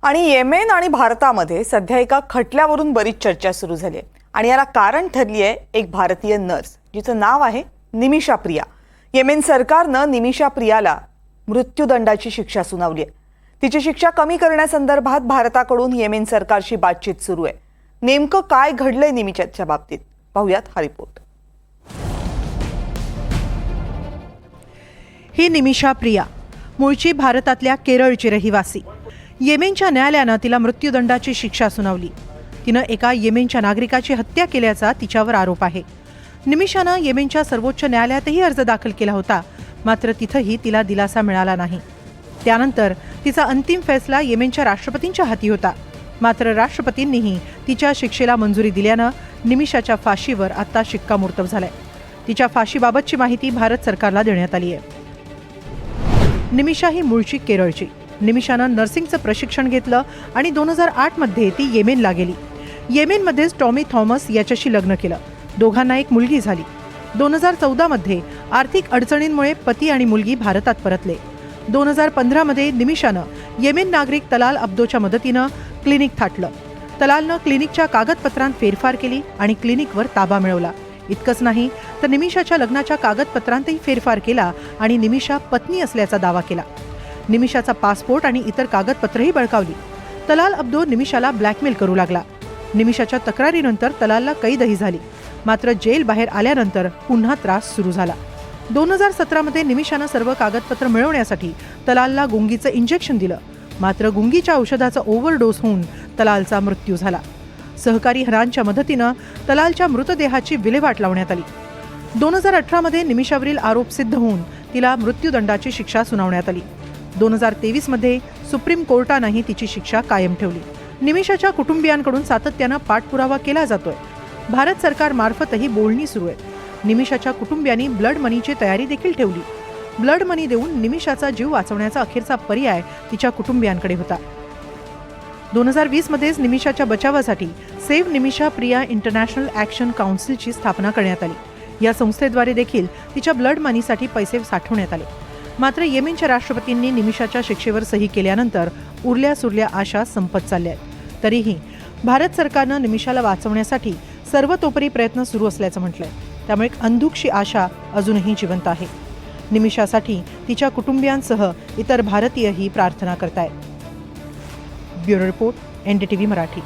आणि येमेन आणि भारतामध्ये सध्या एका खटल्यावरून बरीच चर्चा सुरू झाली आहे आणि याला कारण ठरली आहे एक भारतीय नर्स जिचं नाव आहे निमिषा प्रिया। येमेन सरकारनं निमिषा प्रियाला मृत्यूदंडाची शिक्षा सुनावली आहे। तिची शिक्षा कमी करण्यासंदर्भात भारताकडून येमेन सरकारशी बातचीत सुरू आहे। नेमकं काय घडलंय निमिषाच्या बाबतीत पाहूयात हा रिपोर्ट। ही निमिषा प्रिया मूळची भारतातल्या केरळची रहिवासी। येमेनच्या न्यायालयानं तिला मृत्यूदंडाची शिक्षा सुनावली। तिनं एका येमेनच्या नागरिकाची हत्या केल्याचा तिच्यावर आरोप आहे। निमिषानं येमेनच्या सर्वोच्च न्यायालयातही अर्ज दाखल केला होता, मात्र तिथंही तिला दिलासा मिळाला नाही। त्यानंतर तिचा अंतिम फैसला येमेनच्या राष्ट्रपतींच्या हाती होता, मात्र राष्ट्रपतींनीही तिच्या शिक्षेला मंजुरी दिल्यानं निमिषाच्या फाशीवर आता शिक्कामोर्तब झालंय। तिच्या फाशीबाबतची माहिती भारत सरकारला देण्यात आली आहे। निमिषा ही मूळची केरळची। निमिषानं नर्सिंगचं प्रशिक्षण घेतलं आणि 2008 मध्ये ती येमेनला गेली। येमेनमध्येच टॉमी थॉमस याच्याशी लग्न केलं। दोघांना एक मुलगी झाली। 2014 मध्ये आर्थिक अडचणींमुळे पती आणि मुलगी भारतात परतले। 2015 मध्ये निमिषानं येमेन नागरिक तलाल अब्दोच्या मदतीनं क्लिनिक थाटलं। तलालनं क्लिनिकच्या कागदपत्रांत फेरफार केली आणि क्लिनिकवर ताबा मिळवला। इतकंच नाही तर निमिषाच्या लग्नाच्या कागदपत्रांतही फेरफार केला आणि निमिषा पत्नी असल्याचा दावा केला। निमिषाचा पासपोर्ट आणि इतर कागदपत्रही बळकावली। तलाल अब्दो निमिषाला ब्लॅकमेल करू लागला। निमिषाच्या तक्रारीनंतर तलालला कैदही झाली, मात्र जेल बाहेर आल्यानंतर पुन्हा त्रास सुरू झाला। 2017 मध्ये निमिषानं सर्व कागदपत्र मिळवण्यासाठी तलालला गुंगीचं इंजेक्शन दिलं, मात्र गुंगीच्या औषधाचा ओव्हरडोस होऊन तलालचा मृत्यू झाला। सहकारी हरांच्या मदतीनं तलालच्या मृतदेहाची विल्हेवाट लावण्यात आली। 2018 मध्ये निमिषावरील आरोप सिद्ध होऊन तिला मृत्यूदंडाची शिक्षा सुनावण्यात आली। 2023 मध्ये सुप्रीम कोर्टानंही तिची शिक्षा कायम ठेवली। निमिषाच्या कुटुंबियांकडून सातत्यानं पाठपुरावा केला जातोय। भारत सरकारमार्फतही बोलणी सुरू आहे। निमिषाच्या कुटुंबियांनी ब्लड मनीची तयारी देखील ठेवली। ब्लड मनी देऊन निमिषाचा जीव वाचवण्याचा अखेरचा पर्याय तिच्या कुटुंबियांकडे होता। 2020 मध्येच निमिषाच्या बचावासाठी save Nimisha Priya international action काउन्सिलची स्थापना करण्यात आली। या संस्थेद्वारे देखील तिच्या ब्लड मनीसाठी पैसे साठवण्यात आले, मात्र येमेनच्या राष्ट्रपतींनी निमिषाच्या शिक्षेवर सही केल्यानंतर उरल्या सुरल्या आशा संपत चालल्या आहेत। तरीही भारत सरकारनं निमिषाला वाचवण्यासाठी सर्वतोपरी प्रयत्न सुरू असल्याचं म्हटलंय। त्यामुळे एक अंधुकशी आशा अजूनही जिवंत आहे। निमिषासाठी तिच्या कुटुंबियांसह इतर भारतीयही प्रार्थना करतायत। Bureau report, NDTV Marathi.